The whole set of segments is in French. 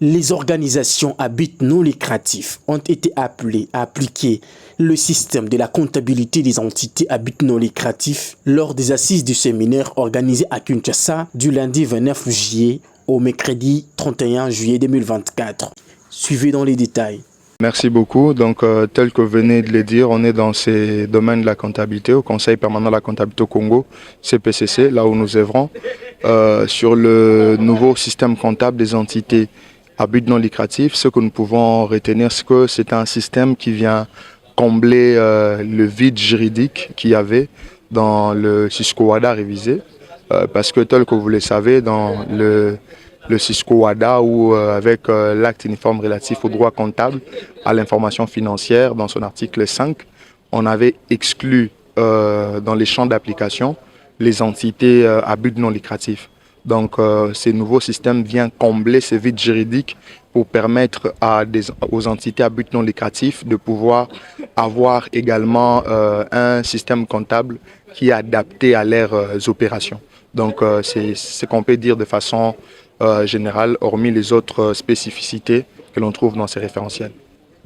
Les organisations à but non lucratif ont été appelées à appliquer le système de la comptabilité des entités à but non lucratif lors des assises du séminaire organisé à Kinshasa du lundi 29 juillet au mercredi 31 juillet 2024. Suivez dans les détails. Merci beaucoup. Donc, tel que vous venez de le dire, on est dans ces domaines de la comptabilité au Conseil permanent de la comptabilité au Congo, CPCC, là où nous œuvrons, sur le nouveau système comptable des entités à but non lucratif. Ce que nous pouvons retenir, c'est que c'est un système qui vient combler le vide juridique qu'il y avait dans le Cisco WADA révisé, parce que tel que vous le savez, dans le Cisco WADA ou avec l'acte uniforme relatif au droit comptable, à l'information financière, dans son article 5, on avait exclu dans les champs d'application les entités à but non lucratif. Donc, ce nouveau système vient combler ce vide juridique pour permettre aux entités à but non lucratif de pouvoir avoir également un système comptable qui est adapté à leurs opérations. Donc, c'est ce qu'on peut dire de façon générale, hormis les autres spécificités que l'on trouve dans ces référentiels.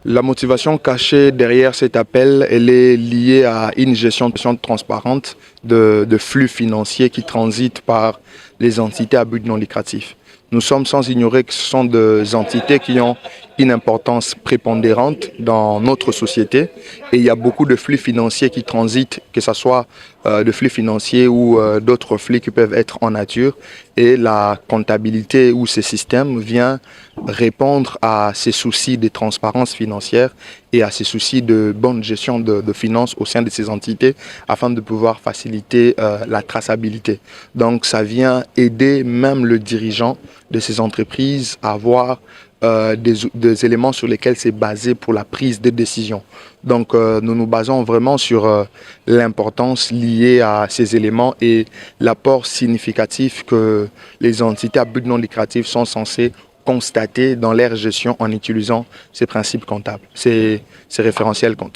La motivation cachée derrière cet appel, elle est liée à une gestion transparente de flux financiers qui transitent par les entités à but non lucratif. Nous sommes sans ignorer que ce sont des entités qui ont une importance prépondérante dans notre société et il y a beaucoup de flux financiers qui transitent, que ce soit de flux financiers ou d'autres flux qui peuvent être en nature, et la comptabilité ou ce système vient répondre à ces soucis de transparence financière et à ces soucis de bonne gestion de finances au sein de ces entités afin de pouvoir faciliter la traçabilité. Donc ça vient aider même le dirigeant de ces entreprises à avoir des éléments sur lesquels c'est basé pour la prise de décision. Donc nous nous basons vraiment sur l'importance liée à ces éléments et l'apport significatif que les entités à but non lucratif sont censées constater dans leur gestion en utilisant ces principes comptables, ces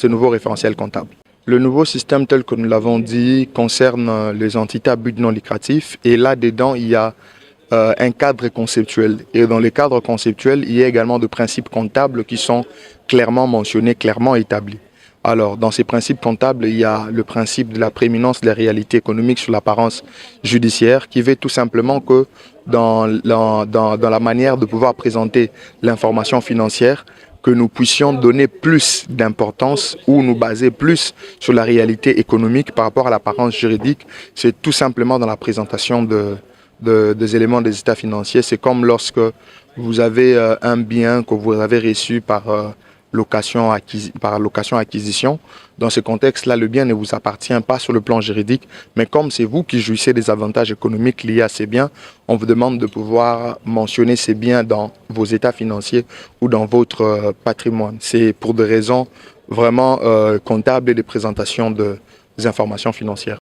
nouveaux référentiels comptables. Le nouveau système tel que nous l'avons dit concerne les entités à but non lucratif et là-dedans il y a un cadre conceptuel. Et dans le cadre conceptuel, il y a également des principes comptables qui sont clairement mentionnés, clairement établis. Alors, dans ces principes comptables, il y a le principe de la prééminence de la réalité économique sur l'apparence judiciaire qui veut tout simplement que dans la manière de pouvoir présenter l'information financière, que nous puissions donner plus d'importance ou nous baser plus sur la réalité économique par rapport à l'apparence juridique. C'est tout simplement dans la présentation des éléments des états financiers. C'est comme lorsque vous avez un bien que vous avez reçu par location-acquisition. Dans ce contexte-là, le bien ne vous appartient pas sur le plan juridique, mais comme c'est vous qui jouissez des avantages économiques liés à ces biens, on vous demande de pouvoir mentionner ces biens dans vos états financiers ou dans votre patrimoine. C'est pour des raisons vraiment comptables et de présentation des informations financières.